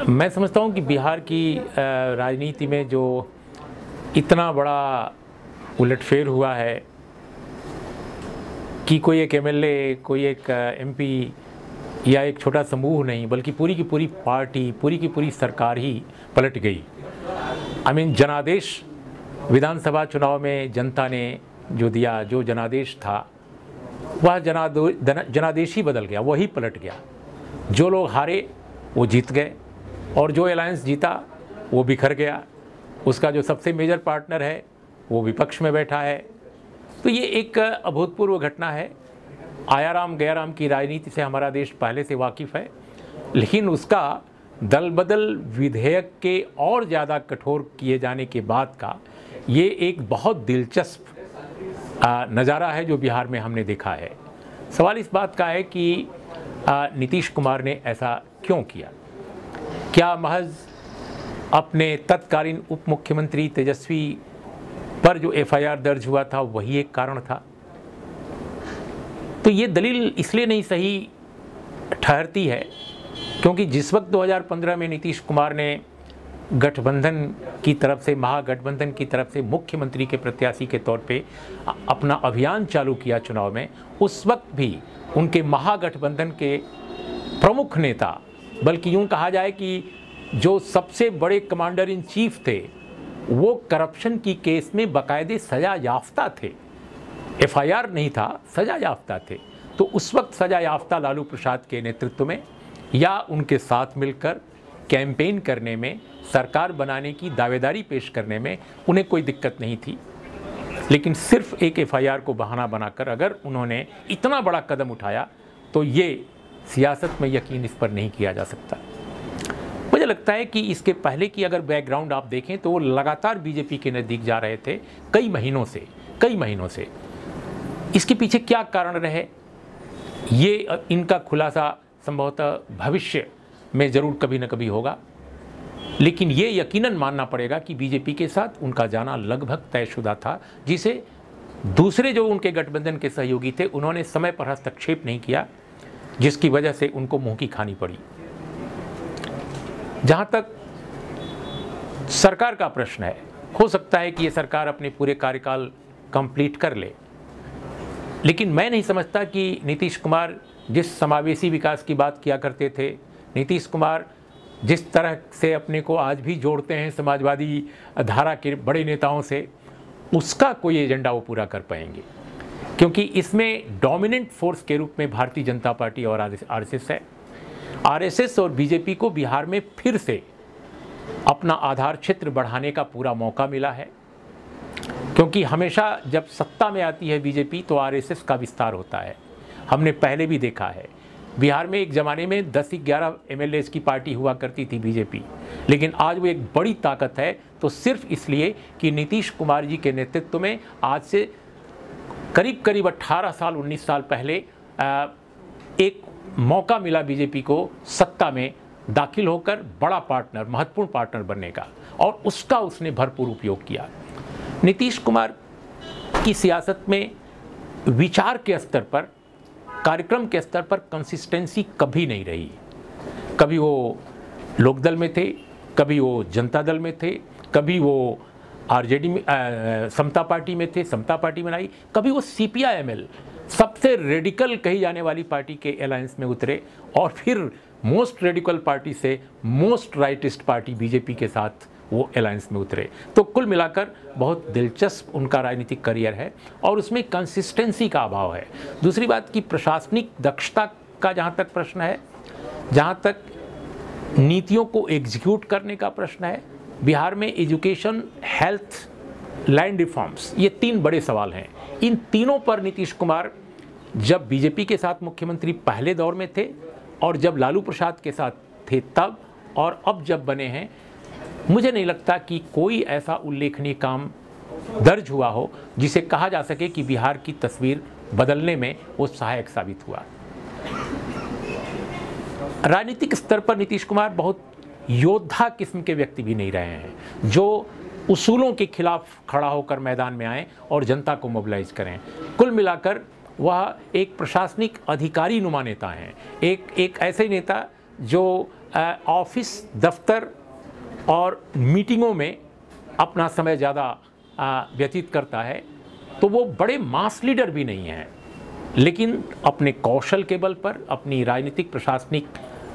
मैं समझता हूँ कि बिहार की राजनीति में जो इतना बड़ा उलटफेर हुआ है कि कोई एक एमएलए, कोई एक एमपी या एक छोटा समूह नहीं बल्कि पूरी की पूरी पार्टी, पूरी की पूरी सरकार ही पलट गई। जनादेश विधानसभा चुनाव में जनता ने जो दिया, जो जनादेश था वह जनादेश ही बदल गया, वही पलट गया। जो लोग हारे वो जीत गए और जो अलायंस जीता वो बिखर गया। उसका जो सबसे मेजर पार्टनर है वो विपक्ष में बैठा है। तो ये एक अभूतपूर्व घटना है। आयाराम गयाराम की राजनीति से हमारा देश पहले से वाकिफ़ है, लेकिन उसका दल बदल विधेयक के और ज़्यादा कठोर किए जाने के बाद का ये एक बहुत दिलचस्प नज़ारा है जो बिहार में हमने देखा है। सवाल इस बात का है कि नीतीश कुमार ने ऐसा क्यों किया? क्या महज अपने तत्कालीन उप मुख्यमंत्री तेजस्वी पर जो एफआईआर दर्ज हुआ था वही एक कारण था? तो ये दलील इसलिए नहीं सही ठहरती है क्योंकि जिस वक्त 2015 में नीतीश कुमार ने गठबंधन की तरफ से, महागठबंधन की तरफ से मुख्यमंत्री के प्रत्याशी के तौर पे अपना अभियान चालू किया चुनाव में, उस वक्त भी उनके महागठबंधन के प्रमुख नेता, बल्कि यूँ कहा जाए कि जो सबसे बड़े कमांडर इन चीफ थे, वो करप्शन की केस में बाकायदे सजा याफ्ता थे। एफआईआर नहीं था, सजा याफ्ता थे। तो उस वक्त सजा याफ्ता लालू प्रसाद के नेतृत्व में या उनके साथ मिलकर कैंपेन करने में, सरकार बनाने की दावेदारी पेश करने में उन्हें कोई दिक्कत नहीं थी। लेकिन सिर्फ एक एफआईआर को बहाना बनाकर अगर उन्होंने इतना बड़ा कदम उठाया तो ये सियासत में यकीन इस पर नहीं किया जा सकता। मुझे लगता है कि इसके पहले की अगर बैकग्राउंड आप देखें तो वो लगातार बीजेपी के नज़दीक जा रहे थे कई महीनों से। इसके पीछे क्या कारण रहे, ये इनका खुलासा संभवतः भविष्य में ज़रूर कभी न कभी होगा। लेकिन ये यकीनन मानना पड़ेगा कि बीजेपी के साथ उनका जाना लगभग तयशुदा था, जिसे दूसरे जो उनके गठबंधन के सहयोगी थे उन्होंने समय पर हस्तक्षेप नहीं किया, जिसकी वजह से उनको मुंह की खानी पड़ी। जहाँ तक सरकार का प्रश्न है, हो सकता है कि ये सरकार अपने पूरे कार्यकाल कंप्लीट कर ले, लेकिन मैं नहीं समझता कि नीतीश कुमार जिस समावेशी विकास की बात किया करते थे, नीतीश कुमार जिस तरह से अपने को आज भी जोड़ते हैं समाजवादी धारा के बड़े नेताओं से, उसका कोई एजेंडा वो पूरा कर पाएंगे। क्योंकि इसमें डोमिनेंट फोर्स के रूप में भारतीय जनता पार्टी और आरएसएस है। आरएसएस और बीजेपी को बिहार में फिर से अपना आधार क्षेत्र बढ़ाने का पूरा मौका मिला है, क्योंकि हमेशा जब सत्ता में आती है बीजेपी तो आरएसएस का विस्तार होता है। हमने पहले भी देखा है, बिहार में एक ज़माने में 10-11 एमएलए की पार्टी हुआ करती थी बीजेपी, लेकिन आज वो एक बड़ी ताकत है। तो सिर्फ इसलिए कि नीतीश कुमार जी के नेतृत्व में आज से करीब 18 साल 19 साल पहले एक मौका मिला बीजेपी को सत्ता में दाखिल होकर बड़ा पार्टनर, महत्वपूर्ण पार्टनर बनने का, और उसका उसने भरपूर उपयोग किया। नीतीश कुमार की सियासत में विचार के स्तर पर, कार्यक्रम के स्तर पर कंसिस्टेंसी कभी नहीं रही। कभी वो लोकदल में थे, कभी वो जनता दल में थे, कभी वो आरजेडी में समता पार्टी में थे, समता पार्टी में आई, कभी वो सीपीआईएमएल सबसे रेडिकल कही जाने वाली पार्टी के अलायंस में उतरे, और फिर मोस्ट रेडिकल पार्टी से मोस्ट राइटिस्ट पार्टी बीजेपी के साथ वो अलायंस में उतरे। तो कुल मिलाकर बहुत दिलचस्प उनका राजनीतिक करियर है और उसमें कंसिस्टेंसी का अभाव है। दूसरी बात की प्रशासनिक दक्षता का जहाँ तक प्रश्न है, जहाँ तक नीतियों को एग्जीक्यूट करने का प्रश्न है, बिहार में एजुकेशन, हेल्थ, लैंड रिफॉर्म्स, ये 3 बड़े सवाल हैं। इन तीनों पर नीतीश कुमार जब बीजेपी के साथ मुख्यमंत्री पहले दौर में थे और जब लालू प्रसाद के साथ थे तब, और अब जब बने हैं, मुझे नहीं लगता कि कोई ऐसा उल्लेखनीय काम दर्ज हुआ हो जिसे कहा जा सके कि बिहार की तस्वीर बदलने में वो सहायक साबित हुआ। राजनीतिक स्तर पर नीतीश कुमार बहुत योद्धा किस्म के व्यक्ति भी नहीं रहे हैं जो उसूलों के खिलाफ खड़ा होकर मैदान में आएं और जनता को मोबिलाइज करें। कुल मिलाकर वह एक प्रशासनिक अधिकारी नुमा नेता हैं, एक ऐसे नेता जो ऑफिस, दफ्तर और मीटिंगों में अपना समय ज़्यादा व्यतीत करता है, तो वो बड़े मास लीडर भी नहीं हैं, लेकिन अपने कौशल के बल पर, अपनी राजनीतिक प्रशासनिक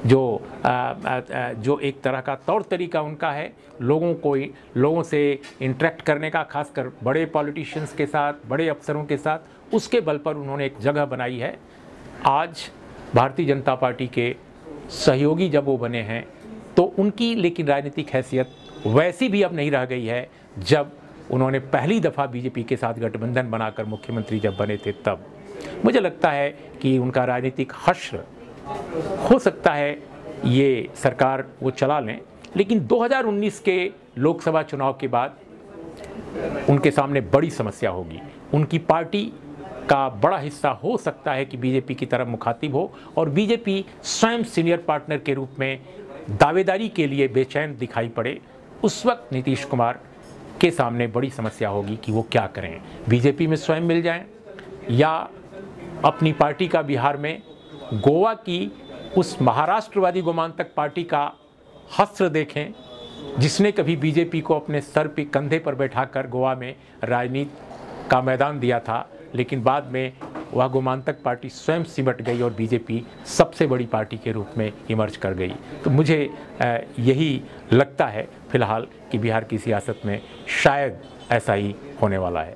जो एक तरह का तौर तरीका उनका है, लोगों से इंटरेक्ट करने का, खासकर बड़े पॉलिटिशियंस के साथ, बड़े अफसरों के साथ, उसके बल पर उन्होंने एक जगह बनाई है। आज भारतीय जनता पार्टी के सहयोगी जब वो बने हैं तो उनकी लेकिन राजनीतिक हैसियत वैसी भी अब नहीं रह गई है जब उन्होंने पहली दफ़ा बीजेपी के साथ गठबंधन बनाकर मुख्यमंत्री जब बने थे तब। मुझे लगता है कि उनका राजनीतिक हश्र हो सकता है ये सरकार वो चला लें, लेकिन 2019 के लोकसभा चुनाव के बाद उनके सामने बड़ी समस्या होगी। उनकी पार्टी का बड़ा हिस्सा हो सकता है कि बीजेपी की तरफ मुखातिब हो और बीजेपी स्वयं सीनियर पार्टनर के रूप में दावेदारी के लिए बेचैन दिखाई पड़े। उस वक्त नीतीश कुमार के सामने बड़ी समस्या होगी कि वो क्या करें, बीजेपी में स्वयं मिल जाएं या अपनी पार्टी का बिहार में गोवा की उस महाराष्ट्रवादी गोमांतक पार्टी का हस्त्र देखें जिसने कभी बीजेपी को अपने सर पे कंधे पर बैठाकर गोवा में राजनीति का मैदान दिया था, लेकिन बाद में वह गोमांतक पार्टी स्वयं सिमट गई और बीजेपी सबसे बड़ी पार्टी के रूप में इमर्ज कर गई। तो मुझे यही लगता है फिलहाल कि बिहार की सियासत में शायद ऐसा ही होने वाला है।